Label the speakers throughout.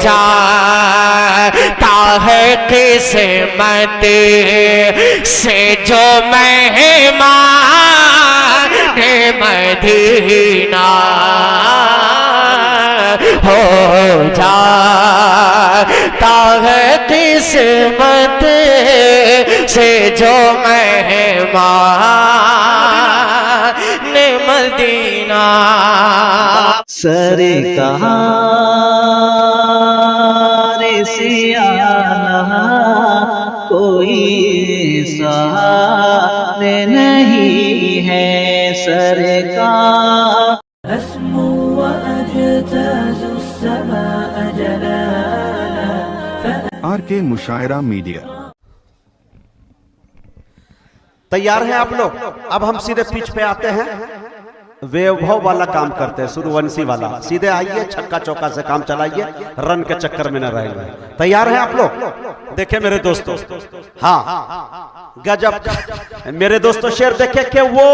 Speaker 1: जाता है किस्मत से जो मेहमान मदीना, हो जाता है किस्मत से जो मेहमान मदीना।
Speaker 2: सरकार से आना कोई सहारे नहीं है सरकार।
Speaker 3: RK मुशायरा मीडिया।
Speaker 4: तैयार हैं आप लोग? अब हम सीधे पिच पे आते हैं, वैभव वाला काम करते हैं, सूर्यवंशी वाला। सीधे आइए, छक्का चौका से काम चलाइए, रन के चक्कर में न रहेंगे। तैयार हैं आप लोग? देखे मेरे दोस्तों, हाँ गजब मेरे दोस्तों, शेर देखे कि वो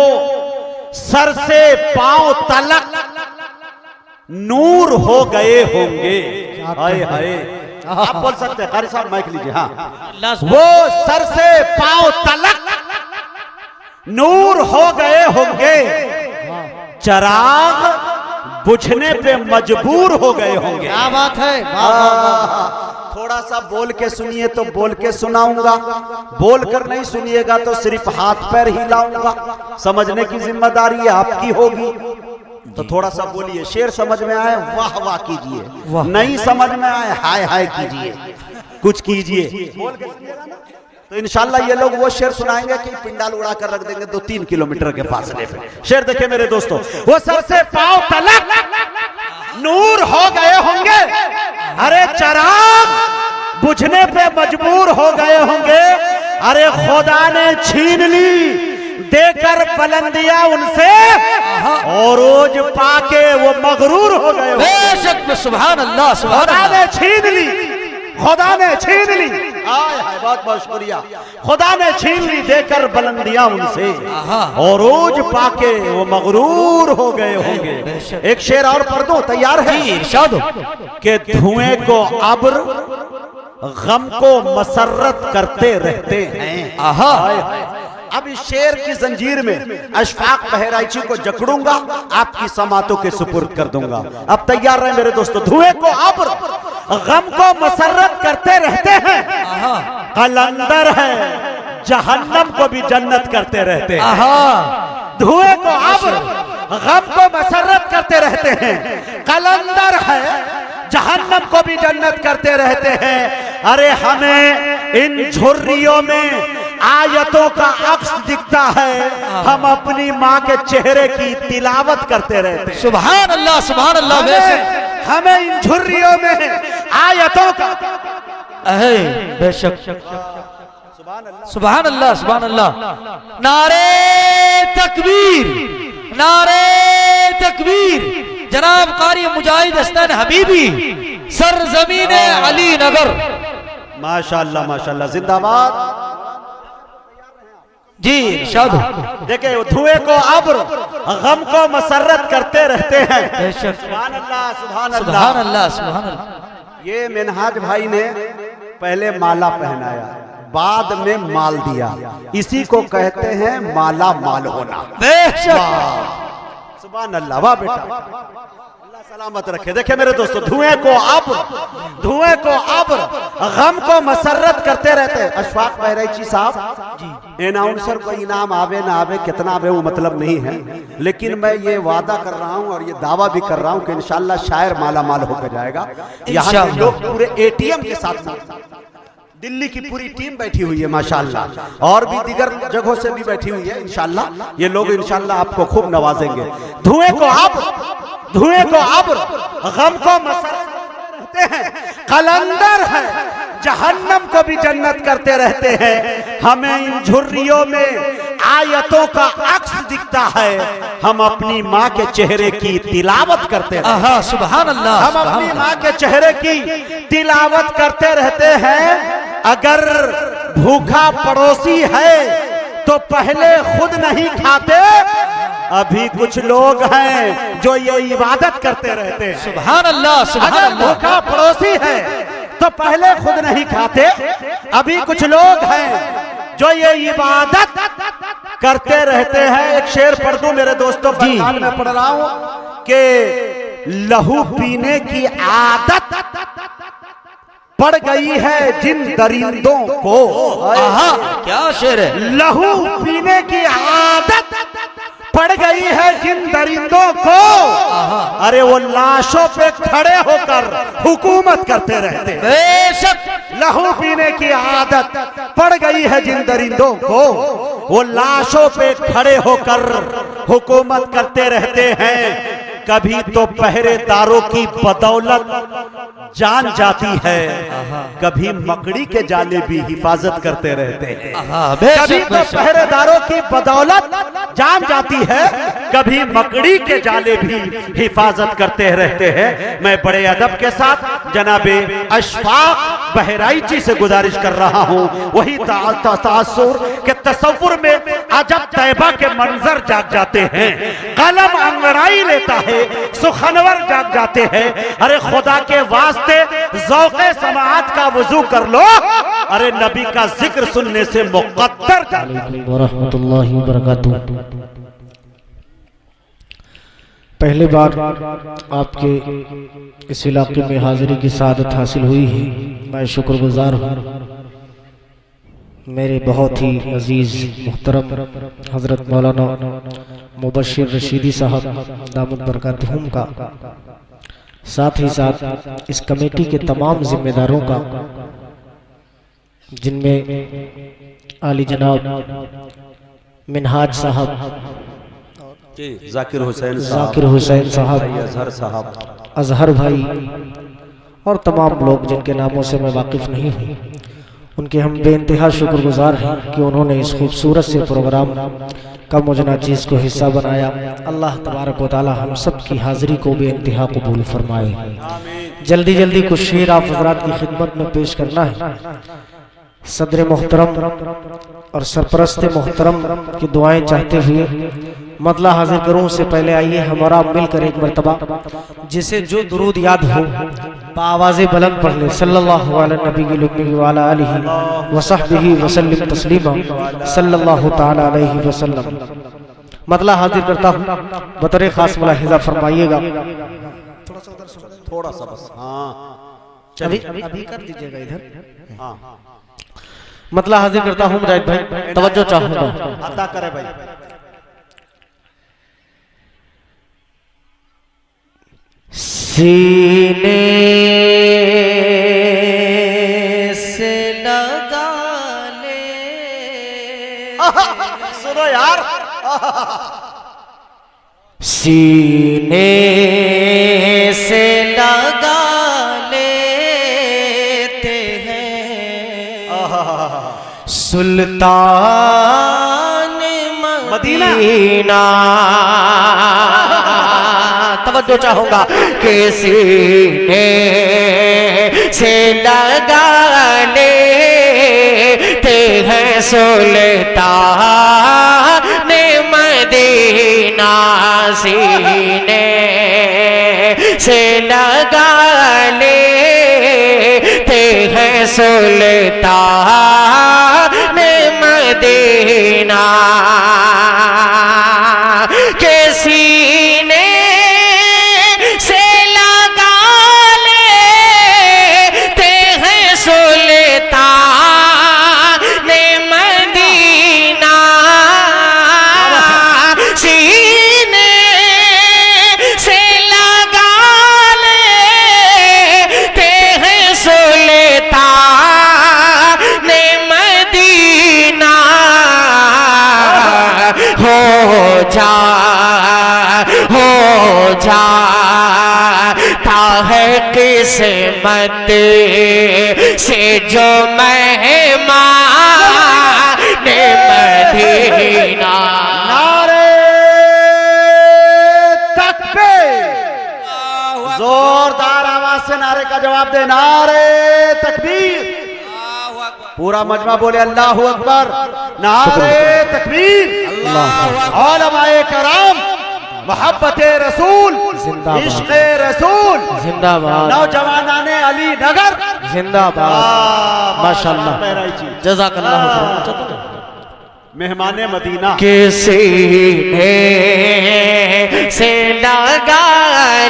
Speaker 4: सर से पांव तलक नूर हो गए होंगे। हाय हाय, आप बोल सकते हैं, कारी साहब माइक लीजिए। हाँ, वो सर से पांव तलक नूर हो गए होंगे, चिराग बुझने पे मजबूर हो गए होंगे।
Speaker 1: क्या बात है।
Speaker 4: थोड़ा सा बोल के सुनिए तो बोल के सुनाऊंगा, बोल कर नहीं सुनिएगा तो सिर्फ हाथ पैर हिलाऊंगा। समझने की जिम्मेदारी आपकी होगी, तो थोड़ा सा बोलिए। शेर समझ में आए वाह वाह कीजिए, नहीं समझ में आए हाय हाय कीजिए, कुछ कीजिए। तो इंशाल्लाह ये लोग वो शेर सुनाएंगे कि पिंडाल उड़ा कर रख देंगे 2-3 किलोमीटर के फासले पे। शेर देखे मेरे दोस्तों, वो सर से पांव तलक नूर हो गए होंगे, अरे चिराग बुझने पे मजबूर हो गए होंगे। अरे खुदा ने छीन ली देकर बुलंदियां उनसे, और रोज पाके वो मगरूर हो गए।
Speaker 1: बेशक सुभान अल्लाह,
Speaker 4: खुदा ने छीन ली, खुदा ने छीन ली। बहुत बहुत शुक्रिया। खुदा ने छीन ली देकर बुलंदियां उनसे, और रोज पाके वो मगरूर हो गए होंगे। एक शेर और पढ़ दो, तैयार है? कि धुएं को अब्र गम को मसर्रत करते रहते हैं। अब इस शेर की जंजीर में अशफाक बहराइची को जकड़ूंगा, आपकी समातों के सुपुर्द कर दूंगा। अब तैयार रहे मेरे दोस्तों। धुएं को अब्र गम को मसर्रत करते रहते हैं, कलंदर है जहन्नम को भी जन्नत करते रहते हैं। धुएं को अब्र गम को मसर्रत करते रहते हैं, कलंदर है जहन्नम को भी जन्नत करते रहते हैं। अरे हमें इन झुर्रियों में आयतों का अक्स दिखता है, हम अपनी माँ के चेहरे की तिलावत करते रहते हैं।
Speaker 1: सुभान अल्लाह, सुभान अल्लाह।
Speaker 4: हमें इन झुर्रियों में आयतों का,
Speaker 1: बेशक सुभान अल्लाह, सुभान अल्लाह। नारे तकबीर, नारे तकबीर। जनाब कारी मुजाहिद हसन हबीबी, सरजमीन अली नगर।
Speaker 4: माशाअल्लाह माशाअल्लाह, जिंदाबाद
Speaker 1: जी। इरशाद।
Speaker 4: देखे धुएं को अब्र गम को मसर्रत करते रहते हैं।
Speaker 1: सुभान अल्लाह, सुभान अल्लाह, सुभान अल्लाह।
Speaker 4: ये मिनहाज भाई ने पहले माला पहनाया, बाद में माल दिया, इसी को कहते हैं माला माल होना। सुभान अल्लाह, वाह बेटा, अल्लाह सलामत रखे। देखे मेरे दोस्तों, धुएं को अब्र गम को मसर्रत करते रहते हैं। अशफाक बहराइची साहब, एनाउंसर को इनाम आवे ना आवे, कितना आवे वो मतलब नहीं है, लेकिन मैं ये वादा कर रहा हूँ और ये दावा भी कर रहा हूँ कि इंशाल्लाह शायर माला माल होकर जाएगा। यहाँ के लोग पूरे ATM के साथ, दिल्ली की पूरी टीम बैठी हुई है माशाल्लाह, और भी दीगर जगहों से भी बैठी हुई है। इंशाल्लाह ये लोग इंशाल्लाह आपको खूब नवाजेंगे। धुएं को अब्र गम को मसर्रत करते हैं, कलंदर है जहन्नम को भी जन्नत करते रहते हैं। हमें इन झुर्रियों में आयतों का अक्स दिखता है, हम अपनी माँ के चेहरे की तिलावत करते हैं।
Speaker 1: सुभान अल्लाह,
Speaker 4: हम अपनी माँ के चेहरे की तिलावत करते रहते हैं। अगर भूखा पड़ोसी है तो पहले खुद नहीं खाते, अभी कुछ लोग हैं जो ये इबादत करते रहते हैं।
Speaker 1: सुभान अल्लाह, सुभान अल्लाह।
Speaker 4: भूखा पड़ोसी है जो पहले खुद नहीं खाते, अभी कुछ लोग हैं जो ये इबादत करते रहते हैं। एक शेर पढ़ दूं मेरे दोस्तों, बंगाल में पढ़ रहा हूं कि लहू पीने की आदत पड़ गई है जिन दरिंदों को।
Speaker 1: क्या शेर है।
Speaker 4: लहू पीने की आदत पड़ गई है जिन दरिंदों को, अरे वो लाशों पे खड़े होकर हुकूमत करते रहते हैं।
Speaker 1: बेशक
Speaker 4: लहू पीने की आदत पड़ गई है जिन दरिंदों को, वो लाशों पे खड़े होकर हुकूमत करते रहते हैं। कभी तो पहरेदारों की बदौलत जान जाती है, कभी मकड़ी के जाले भी हिफाजत करते रहते हैं। कभी तो पहरेदारों की बदौलत जान जाती है, कभी मकड़ी के जाले भी हिफाजत करते रहते हैं। मैं बड़े अदब के साथ जनाबे अशफाक बहराइची से गुजारिश कर रहा हूं, वही तासुर के तसव्वुर में अजब तैबा के मंजर जाग जाते हैं। कलम अंगड़ाई लेता है, सुखनवर जाग जाते हैं। अरे खुदा के वास्ते ज़ौक़े समाअत का वुज़ू कर लो, अरे नबी का जिक्र सुनने से मुक़द्दर
Speaker 5: वरहमतुल्लाहि वबरकातुहू। पहली बार आपके इस इलाके में हाजिरी की सआदत हासिल हुई है, मैं शुक्रगुजार हूँ। मेरे बहुत ही अजीज़ मुहतरम हज़रत मौलाना मुबश्शिर रशीदी साहब दामद बरकातहुम का, साथ ही साथ इस कमेटी के तमाम जिम्मेदारों का, जिनमें आली जनाब मिनहाज साहब,
Speaker 4: जाकिर हुसैन साहब, अजहर भाई और तमाम लोग जिनके नामों से मैं वाकिफ़ नहीं हूँ, उनके हम बेइंतहा शुक्रगुजार हैं कि उन्होंने इस खूबसूरत से प्रोग्राम का मुझे नाचीज़ को हिस्सा बनाया। अल्लाह तबारक व तआला हम सब की हाज़िरी को बेइंतहा कबूल फरमाए। जल्दी जल्दी कुछ शेर आप हज़रात की खिदमत में पेश करना है। सदर मोहतरम और सरपरस्त मोहतरम की दुआएं चाहते हुए मतला हाजिर करूं। उससे पहले आइए हमारा मिलकर एक मरतबा जिसे जो दुरूद याद हो आवाज़ बुलंद पढ़ ले। सल्लल्लाहु अलैहि नबी व अला आलिहि व सहबिहि वसल्लम तस्लीमा सल्लल्लाहु तआला अलैहि वसल्लम। मतला हाजिर करता हूँ, बतौर खास मुलाहिजा फरमाइएगा। थोड़ा सा बस, हाँ
Speaker 5: अभी कर दीजिएगा इधर।
Speaker 4: हाँ
Speaker 5: मतला हाजिर करता हूँ मुजाहिद भाई, तवज्जो चाहूंगा।
Speaker 4: अता करे भाई।
Speaker 5: सीने से लगा ले,
Speaker 4: सुनो यार,
Speaker 5: सीने से लगा लेते हैं सुल्तान मदीना। तवज्जो चाहूंगा कि सीने से लगा लेते हैं सुल्तान मदीना। सीने से लगा लेते हैं सुल्तान मदीना के सीने से लगा लेते हैं सुल्तान मदीना। सीने से लगा लेते हैं सुल्तान मदीना। हो जाता है किस्मत से जो मेहमान मदीना।
Speaker 4: नारे तकबीर, जोरदार आवाज से नारे का जवाब दे। नारे तकबीर। पूरा मजमा बोले अल्लाहु अकबर। नारे तकबीर। उलमाए कराम, मोहब्बते रसूल, इश्क़े रसूल,
Speaker 5: जिंदाबाद।
Speaker 4: नौजवानाने अली नगर
Speaker 5: जिंदाबाद माशाअल्लाह
Speaker 4: बहराई जी
Speaker 5: जज़ाकल्लाह
Speaker 4: मेहमान मदीना
Speaker 5: किसी ने से लगा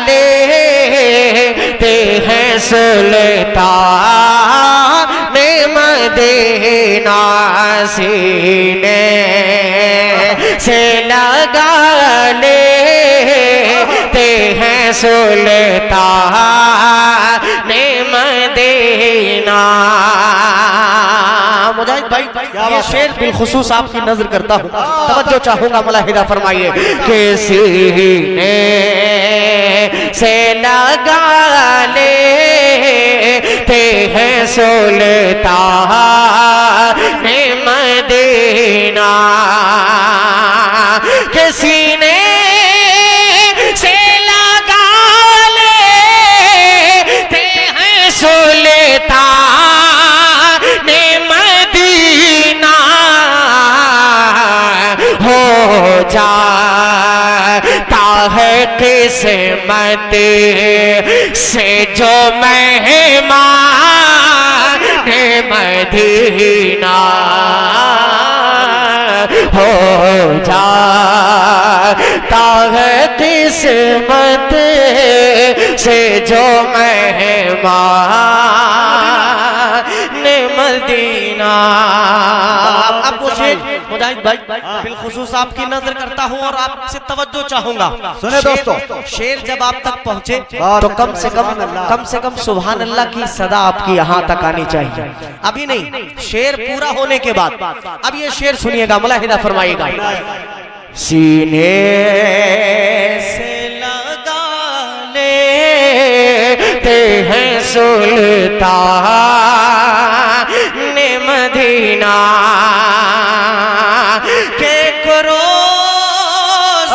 Speaker 5: लेते हैं सुल्तान मदीना सीने से लगा लेते हैं सुल्तान मदीना। मुजाहिद भाई ये शेर बिलखुसूस आपकी नजर करता हूँ, तवज्जो चाहूंगा, मुलाहिदा फरमाइए। किसी ने से लगा लेते हैं सुल्तान मदीना, किसी ने से लगा लेते हैं सुल्तान मदीना, हो जाता है किस्मत से जो मेहमान मदीना, हो जाता है किस्मत से जो मेहमान मदीना। अब मुझे मुजाहिद भाई बिलखुसूस आपकी नजर करता हूँ और आपसे तवज्जो चाहूंगा।
Speaker 4: सुने दोस्तों,
Speaker 5: शेर जब आप तक पहुंचे तो कम से कम सुभान अल्लाह की सदा आपकी यहाँ तक आनी चाहिए। अभी नहीं, शेर पूरा होने के बाद अब ये शेर सुनिएगा, मुलाहिदा फरमाइएगा। सीने से लगा लेते हैं सुल्तान मदीना, के क्रोस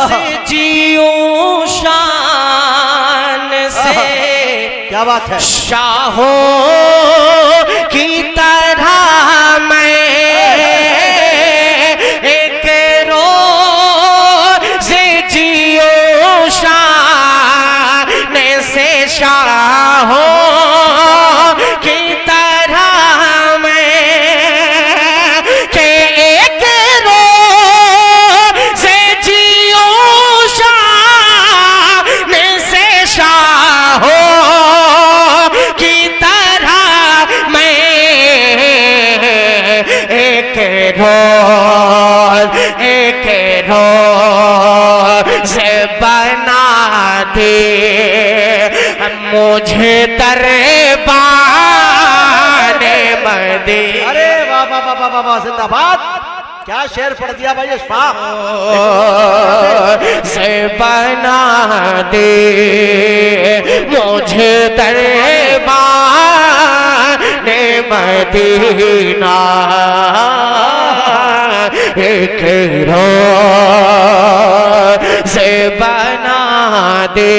Speaker 5: जियूं शान से,
Speaker 4: क्या बात है,
Speaker 5: शाहों की तरह मैं एक रोज जियूं शान से, शाहों की तरह मैं के एक रोज जियूं शान से, शाहों की तरह मैं एक रोज बना दे मुझे दरबार मदीना।
Speaker 4: अरे वाह वाह वाह वाह वाह, जिंदाबाद, क्या शेर पढ़ दिया भाई अशफाक।
Speaker 5: से बना दे मुझे दरबार मदीना, एक रोज बना दे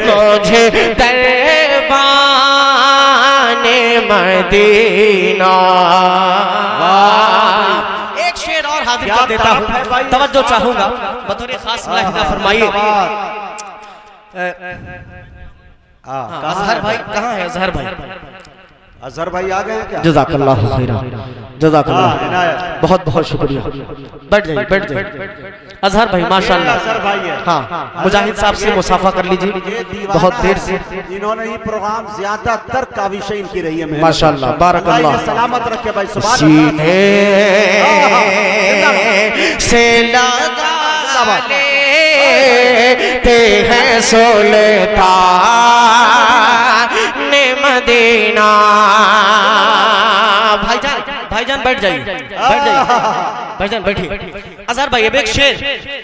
Speaker 5: मुझे दरबार मदीना। एक शेर और हाजिर कर देता हूँ, तवज्जो चाहूंगा, बतौर खास मुलाहिदा फरमाइए। अजहर भाई कहाँ है? अजहर भाई,
Speaker 4: अजहर भाई आ गए क्या?
Speaker 5: जज़ाकल्लाह खैरा, जज़ाकल्लाह, बहुत बहुत शुक्रिया। बैठ जाइए, बैठ जाइए। अजहर भाई माशाअल्लाह,
Speaker 4: अजहर भाई है।
Speaker 5: हाँ, मुजाहिद साहब से मुसाफा कर लीजिए, बहुत देर से
Speaker 4: इन्होंने ही प्रोग्राम ज्यादातर काविशें इनकी रही है
Speaker 5: माशाअल्लाह, बारकल्लाह।
Speaker 4: सलामत रखे भाई, सुभान
Speaker 5: सीने से लगा लेते हैं सुल्तान मदीना। भाईजान, भाईजान बैठ जाइए, बैठ जाइए, भाईजान बैठिए। अजहर भाई अब एक शेर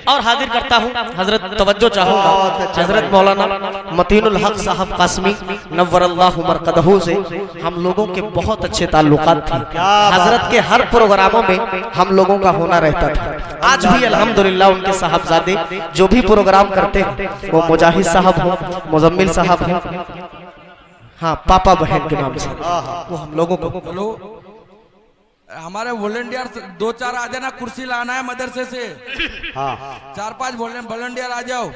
Speaker 5: और हाजिर करता हूँ, हजरत तवज्जो चाहूंगा। हजरत मौलाना मतीनुल हक साहब कासमी नव्वरल्लाहु मरकदहू से हम लोगों के बहुत अच्छे ताल्लुकात थे। हजरत के हर प्रोग्रामों में हम लोगों का होना रहता था। आज भी अल्हम्दुलिल्लाह उनके साहबजादे जो भी प्रोग्राम करते हैं, वो मुजाहिद साहब हो, मुजम्मिल साहब हो, हाँ पापा बहन के नाम से, वो हम लोगों को।
Speaker 6: हेलो, हमारे वॉलंटियर 2-4 आ जाना, कुर्सी लाना है मदरसे से।
Speaker 4: हाँ,
Speaker 6: 4-5 वॉलंटियर आ जाओ।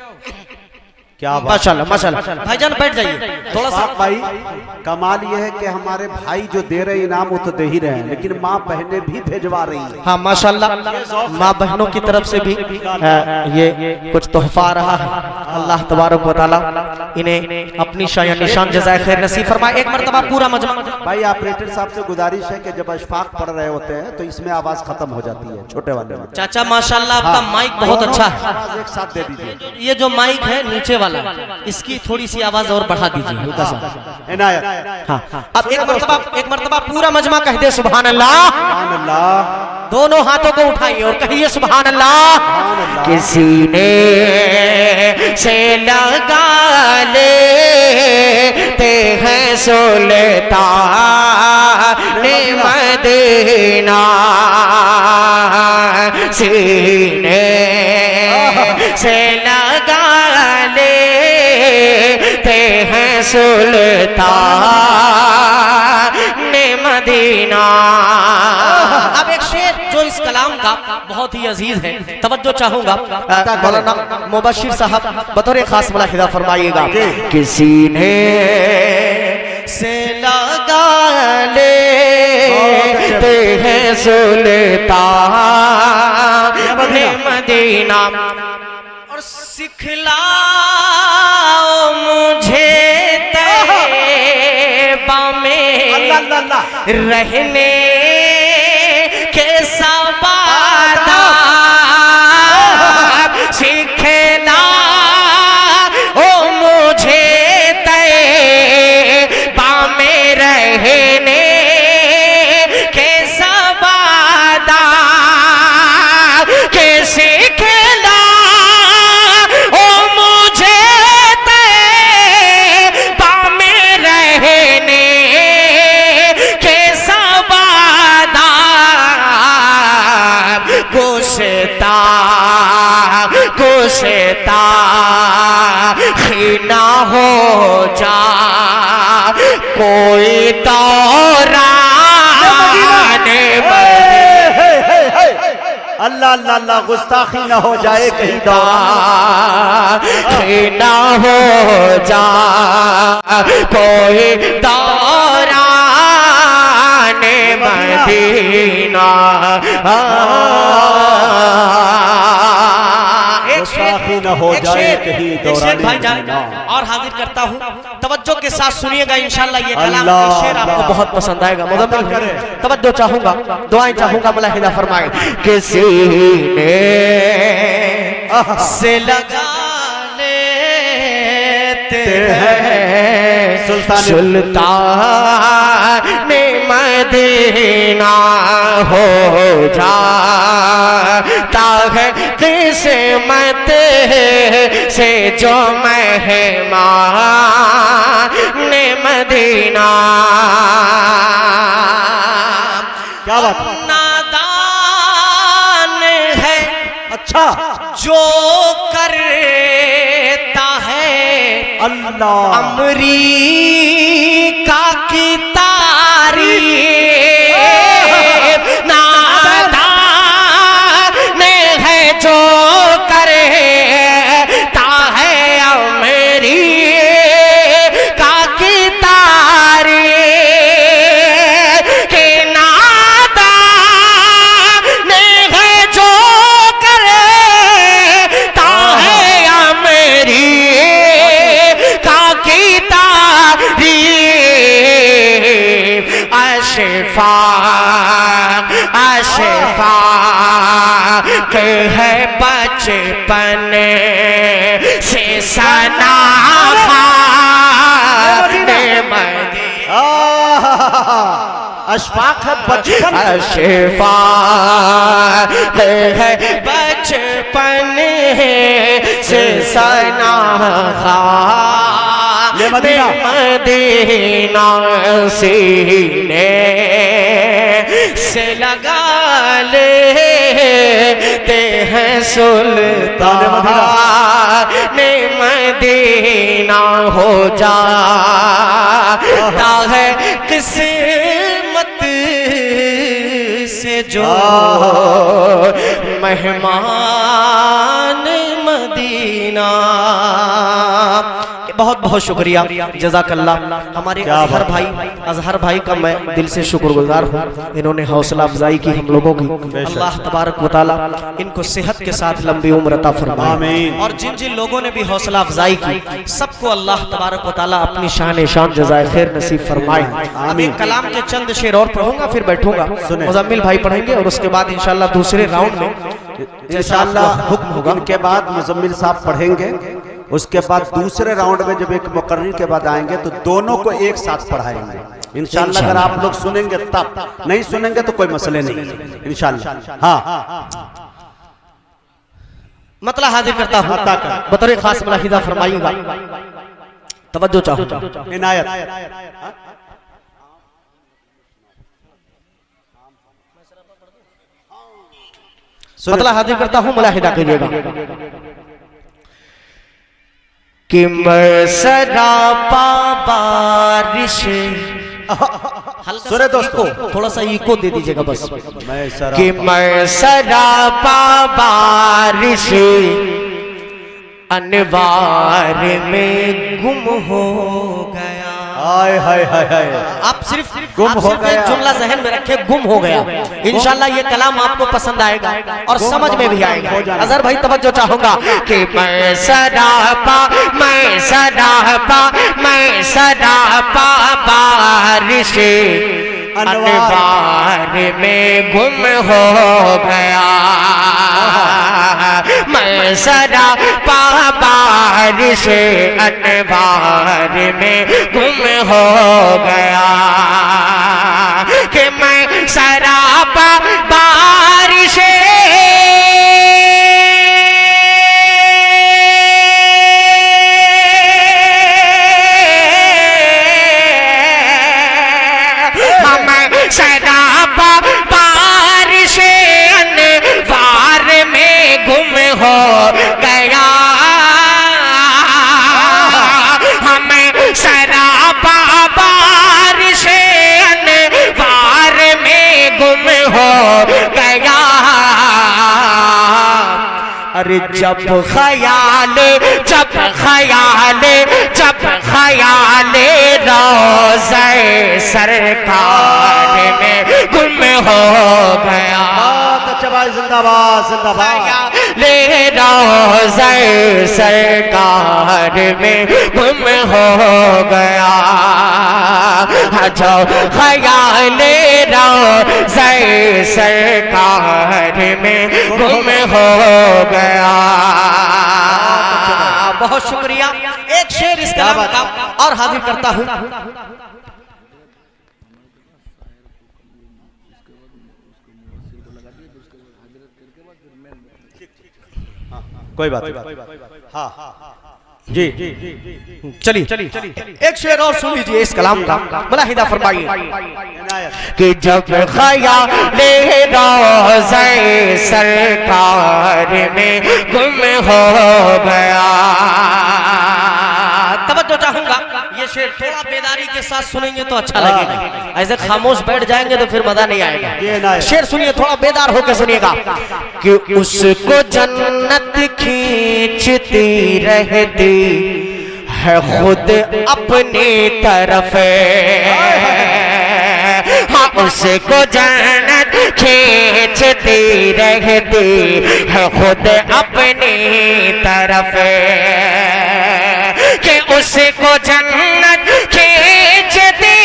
Speaker 4: क्या बात।
Speaker 5: माशाल्लाह माशाल्लाह। भाईजान बैठ जाइए थोड़ा सा।
Speaker 4: भाई कमाल ये है कि हमारे भाई जो दे रहे इनाम वो तो दे ही रहे हैं, लेकिन माँ बहनें भी भेजवा रही हैं।
Speaker 5: हाँ माशाल्लाह, माँ बहनों की तरफ से भी ये कुछ तोहफा आ रहा है। अल्लाह तबारक व तआला इन्हें अपनी शाया निशान जज़ाए खैर नसीब फरमाए। एक मरतबा पूरा मजमा।
Speaker 4: भाई ऑपरेटर साहब से गुजारिश है कि जब अशफाक पढ़ रहे होते हैं तो इसमें आवाज खत्म हो जाती है, छोटे वाले में।
Speaker 5: चाचा माशाल्लाह आपका माइक बहुत अच्छा है।
Speaker 4: आवाज एक साथ दे दीजिए।
Speaker 5: ये जो माइक है नीचे वाला, इसकी थोड़ी सी आवाज और बढ़ा दीजिए हल्का सा।
Speaker 4: इनायत।
Speaker 5: हाँ अब एक मरतबा पूरा मजमा कह दे सुभान अल्लाह।
Speaker 4: सुभान अल्लाह।
Speaker 5: दोनों हाथों को उठाइए और कहिए सुभान अल्लाह। किसी ने से लगा लेते हैं सुल्तान मदीना, सीने से लगा लेते हैं सुल्तान मदीना। अब एक शेर जो इस कलाम का बहुत ही अजीज है, तवज्जो चाहूंगा मौलाना मुबशिर साहब बतौर खास मुलाहिदा फरमाइएगा। किसी ने से लगा लेते हैं सुल्तान मदीना और सिखलाओ मुझे तैबा में रहने के सवादाब, सिखलाओ मुझे तैबा में रहने के सवादाब, के सिखलाओ मुझे तैबा में रहने के सवादाब, गुस्ता खीना हो जा कोई दौरान
Speaker 4: अल्लाह अल्लाह अल्लाह, गुस्ताखी न हो जाए कहीं दौरान
Speaker 5: ना हो जा कोई दौरान मदीना।
Speaker 4: गुस्ताखी न हो जाए कहीं दौरान मदीना।
Speaker 5: और हाजिर करता हूँ, तवज्जो के साथ सुनिएगा, इंशाल्लाह ये कलाम ये शेर आपको बहुत पसंद आएगा। मुज़म्मिल तवज्जो चाहूंगा, दुआएं चाहूंगा, मुलाहिदा फरमाए। किसी ने से लगा लेते हैं सुल्तान मदीना, हो जाता है किस्मत से जो मेहमान मदीना।
Speaker 4: क्या बात।
Speaker 5: नादान है
Speaker 4: अच्छा
Speaker 5: जो करता है
Speaker 4: अल्लाह
Speaker 5: अमरीका की तारीफ, नादान है जो करता है अमरीका की तारीफ, के नादान है जो करता है अमरीका की तारीफ। अशफाक है बचपन से सनाखा
Speaker 4: अशफाक है बचपन,
Speaker 5: अशफाक है बचपन से सनाखा मदीना, सीने से लगा लेते हैं सुल्तान मदीना, हो जाता है किस्मत से जो मेहमान मदीना। बहुत बहुत शुक्रिया, जज़ाकल्लाह। हमारे अजहर भाई का मैं दिल से शुक्रगुजार हूँ। इन्होंने हौसला अफजाई की हम लोगों की। अल्लाह तबारक व तआला इनको सेहत के साथ लंबी उम्र अता फरमाए। और जिन जिन लोगों ने भी हौसला अफजाई की सबको अल्लाह तबारक व तआला अपनी शान जज़ाए खैर नसीब फरमाए। अभी कलाम के चंद शेर और पढ़ूंगा, फिर बैठूंगा, मुज़म्मिल भाई पढ़ेंगे और उसके बाद इंशाअल्लाह दूसरे राउंड में
Speaker 4: इंशाअल्लाह हुक्म होगा। इनके बाद मुज़म्मिल साहब पढ़ेंगे, उसके बाद दूसरे राउंड में जब एक मुकर्रिर के बाद आएंगे तो दोनों को एक साथ पढ़ाएंगे इंशाअल्लाह। अगर आप लोग सुनेंगे तब, नहीं सुनेंगे तो कोई मसले नहीं इंशाअल्लाह। हाँ,
Speaker 5: मतलब हाजिर करता हूँ, बतौर खास मुलाहिजा फरमाइएगा, तवज्जो चाहूँ,
Speaker 4: इनायत।
Speaker 5: मतलब हाजिर करता हूँ, मुलाहिजा कीजिएगा कि मसरापा बारिश। सुने दोस्तों, थोड़ा सा इको दे दीजिएगा बस। कि मसरापा बारिश अनवार में गुम हो गया।
Speaker 4: हाय हाय हाय हाय,
Speaker 5: आप सिर्फ एक जुमला जहन में रखे, गुम हो गया। इंशाल्लाह ये कलाम आपको पसंद आएगा और समझ में भी आएगा। अजहर भाई तवज्जो चाहूंगा कि मैं सरापा बारिश अनवार में गुम हो गया। मैं सरापा बारिश अनवार में गुम हो गया। कि मैं सरापा बारिश सरापा बारिश अनवार में गुम हो गया। हमें सरापा बारिश अनवार में गुम हो गया। अरे जब ख्याल रोज़े सरकार में गुम हो गया।
Speaker 4: अच्छा भाई, जिंदाबाद जिंदाबाद।
Speaker 5: ले रोज़े सरकार में गुम हो गया। जो ख्याल रोज़े सरकार में गुम हो गया। बहुत शुक्रिया। एक शेर इस कलाम का और हाजिर करता हूँ।
Speaker 4: कोई बात नहीं। हाँ जी,
Speaker 5: चलिए एक शेर और सुन लीजिए इस कलाम का, मुलाहिजा फरमाइए कि जब ख्याल रोज़े सरकार में गुम हो गया। तवज्जो चाहूंगा, ये शेर थोड़ा बेदारी के साथ सुनेंगे तो अच्छा लगेगा। ऐसे खामोश बैठ जाएंगे तो फिर मजा नहीं आएगा। शेर सुनिए, थोड़ा बेदार होकर सुनिएगा कि उसको जन्नत खींचती रहती है खुद अपनी तरफ। हाँ, उसको जन्नत खींचती रहती है खुद अपनी तरफ। कि उसको जन्नत खींचती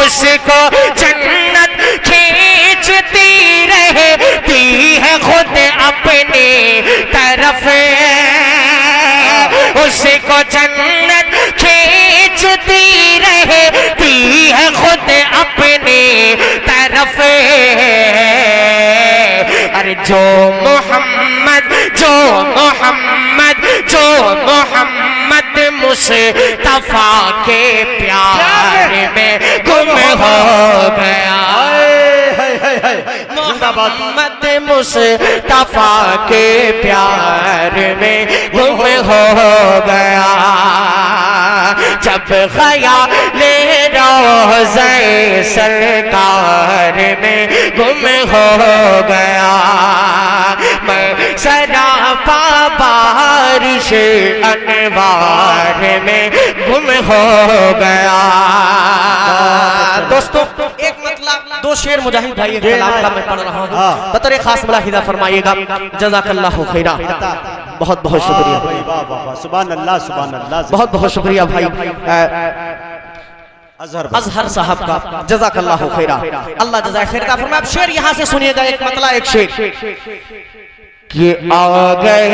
Speaker 5: उसको जन्नत खींचती रहती है खुद अपनी तरफ। उसको जन्नत खींचती रहती है खुद अपनी तरफ। अरे जो मोहम्मद मुस्तफा के प्यार में गुम हो गया। मोहम्मद मुस्तफा के प्यार में गुम हो गया। जब ख्याल
Speaker 7: रोज़े सरकार में गुम हो गया, मैं सरापा बारिश अनवार में गुम हो गया। दोस्तों एक मतलब दो शेर मुजाहिद भाई के कलाम का मैं पढ़ रहा हूँ, बतौर खास मुलाहिदा फरमाइएगा। जज़ाकल्लाहु खैरा, बहुत बहुत शुक्रिया,
Speaker 4: सुभान अल्लाह सुभान अल्लाह।
Speaker 7: बहुत बहुत शुक्रिया भाई अजहर साहब का, जज़ाकल्लाहु खैरा, अल्लाह जज़ाए खैर का फरमाए। अब शेर यहाँ से सुनिएगा, एक मतला एक शेर कि आ गए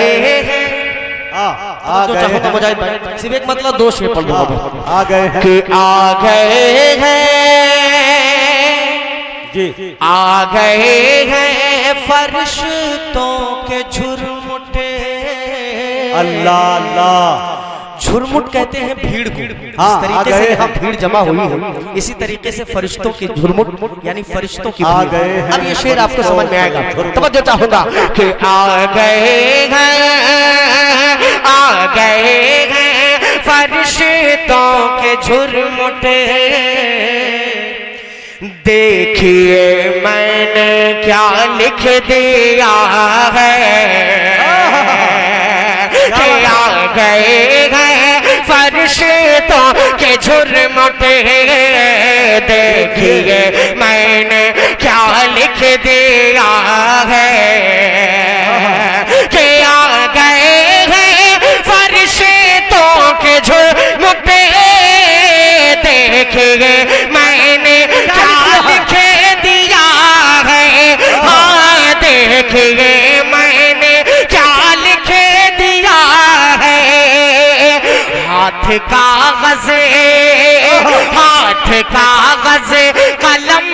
Speaker 7: तो मुजाहिद भाई सिर्फ एक मतलब दो शेर पढ़ दूंगा।
Speaker 4: आ गए हैं
Speaker 7: कि आ गए हैं, आ गए हैं फरिश्तों के झुरमुटे।
Speaker 4: अल्लाह अल्लाह।
Speaker 7: झुरमुट कहते हैं भीड़ को।
Speaker 4: हाँ,
Speaker 7: इस तरीके से
Speaker 4: हैं।
Speaker 7: यहाँ भीड़ जमा हुई है, इसी तरीके से फरिश्तों की झुरमुट यानी फरिश्तों की
Speaker 4: आ
Speaker 7: भीड़।
Speaker 4: गए हैं।
Speaker 7: अब ये शेर आपको समझ में आएगा, तवज्जो चाहूंगा कि आ गए हैं, आ गए हैं फरिश्तों के झुरमुटे। देखिए मैंने क्या लिख दिया है, कि आ गए हैं फरिश्तों के झुरमुटे। देखिए मैंने क्या लिख दिया है, कि आ गए हैं फरिश्तों के झुरमुटे। देखिए मैंने क्या लिख दिया है, हाँ देखिए मैंने क्या लिख दिया है। हाथ कागज़ कलम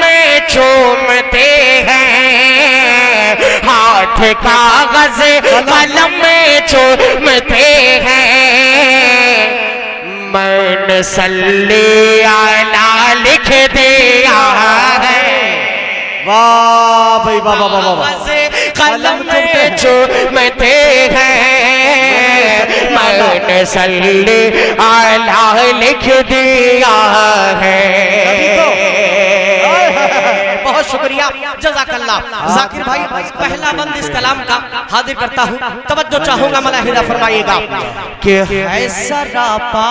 Speaker 7: चूमते हैं, हाथ कागज़ कलम चूमते हैं। मैंने सल्ली अला लिख दिया है,
Speaker 4: वाह भाई वाह वाह वाह वाह।
Speaker 7: कलम चूमते हैं। मैंने सल्ली अला लिख दिया है। बहुत शुक्रिया, जज़ाकल्लाह। जाकिर भाई पहला बंद इस कलाम का हाजिर करता हूँ, तवज्जो चाहूंगा, मुलाहिदा फरमाइएगा कि है सरापा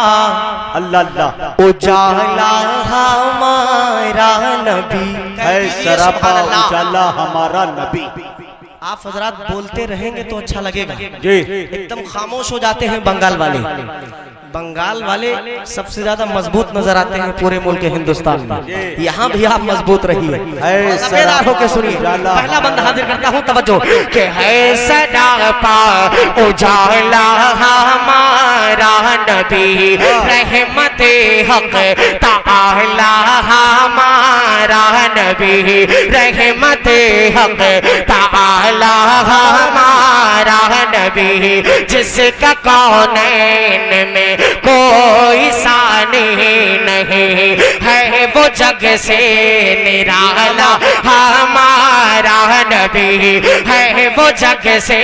Speaker 4: अल्लाह अल्लाह।
Speaker 7: उजाला हमारा नबी,
Speaker 4: है सरापा उजाला हमारा नबी।
Speaker 7: आप हजरात बोलते रहेंगे तो अच्छा लगेगा
Speaker 4: जी।
Speaker 7: एकदम खामोश हो जाते हैं बंगाल वाले। बंगाल वाले सबसे ज्यादा मजबूत नजर आते हैं पूरे मुल्क हिंदुस्तान में। यहाँ भी आप मजबूत रहिए, मजेदार होके सुनिए। पहला बंद हाजिर करता हूँ, तवज्जो कि है सरापा उजाला हमारा नबी, रहमते हक ताला हमारा नबी, रहमते हक ताला हमारा नबी, जिसका कौनैन में कोई सानी नहीं है, वो जग से निराला हमारा नबी है, वो जग से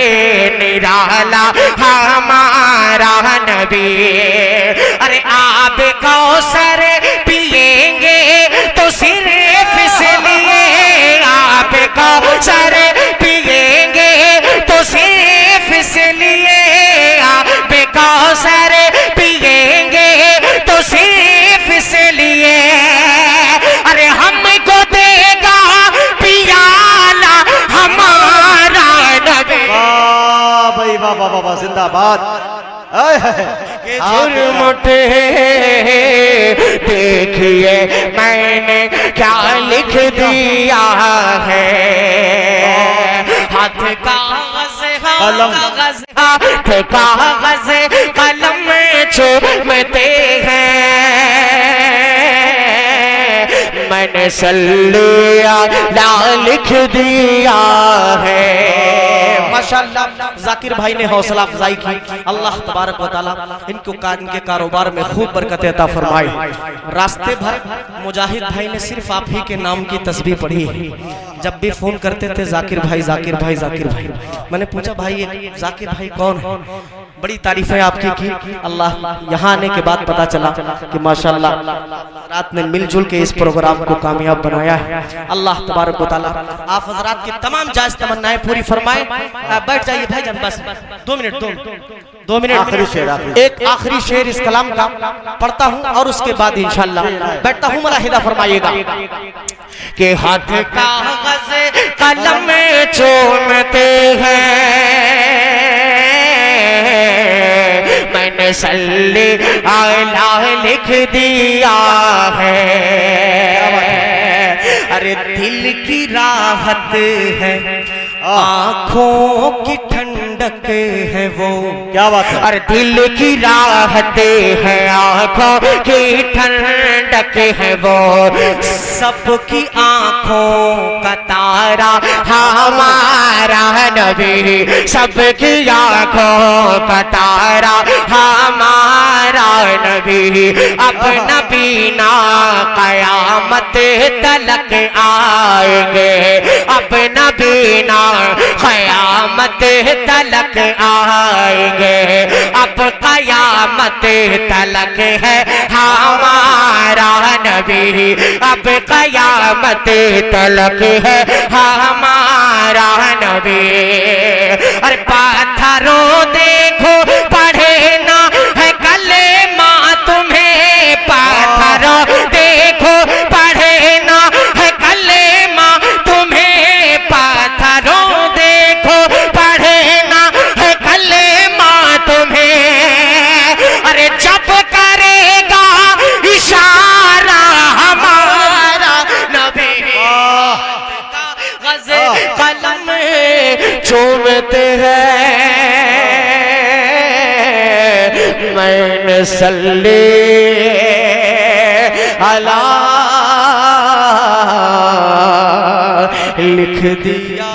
Speaker 7: निराला हमारा नबी। अरे आप कौसर पिएंगे तो सिर्फ इसलिए, आप कौसर पिएंगे तो सिर्फ इसलिए, आप कौसर पिएंगे तो सिर्फ इसलिए। अरे हमको देगा पियाला हमारा नबी।
Speaker 4: वाह भाई वाह वाह वाह, जिंदाबाद।
Speaker 7: झुरमुटे देखिए मैंने क्या लिख दिया है, हाथ कागज़ कागज़ कलम चूमते हैं। मैंने सल्ली अला लिख दिया है। माशाअल्लाह जाकिर भाई ने हौसला अफजाई की, अल्लाह तबारक व तआला इनको इनके कारोबार में खूब बरकत अता फरमाए। रास्ते भर मुजाहिद भाई ने सिर्फ आप ही के नाम की तस्बीह पढ़ी है, जब भी फोन करते थे जाकिर भाई जाकिर भाई जाकिर भाई। मैंने पूछा भाई ये जाकिर भाई कौन है? बड़ी तारीफें आपकी की। अल्लाह यहाँ आने के बाद पता चला कि माशाल्लाह रात ने मिलजुल के इस प्रोग्राम को कामयाब बनाया है। अल्लाह तबारक व तआला आप हजरात की तमाम जायज तमन्नाएं पूरी फरमाए। बैठ जाइए भाईजान, बस 2 मिनट 2 मिनट।
Speaker 4: आखिरी शेर,
Speaker 7: एक आखिरी शेर इस कलाम का पढ़ता हूँ और उसके बाद इंशाल्लाह बैठता हूँ। मुलाहिदा फरमाइएगा कि हाथ कागज़ कलम में चूमते हैं, मैंने सल्ले आला लिख दिया है। अरे दिल की राहत है, आँखों की ठंडक है वो।
Speaker 4: क्या बात है?
Speaker 7: अरे दिल की राहत है, आँखों की ठंडक है वो। सबकी आँखों का तारा हमारा नबी, सबकी आँखों का तारा हमारा नबी। अब नबी ना कयामत तलक आएंगे, अब नबी ना कयामत तलक आएंगे। अब कयामत तलक है हमारा नबी, अब कयामत तलक है हमारा नबी। अरे पत्थरों देखो पढ़े ना है कलेमा तुम्हें, पत्थरों देखो पढ़े ना है कलेमा तुम्हें, पत्थरों देखो पढ़े ना है कलेमा तुम्हें। अरे जब करेगा इशारा हमारा नबी, गज़े कलम चूमते हैं, मैंने सल्ले अला लिख दिया।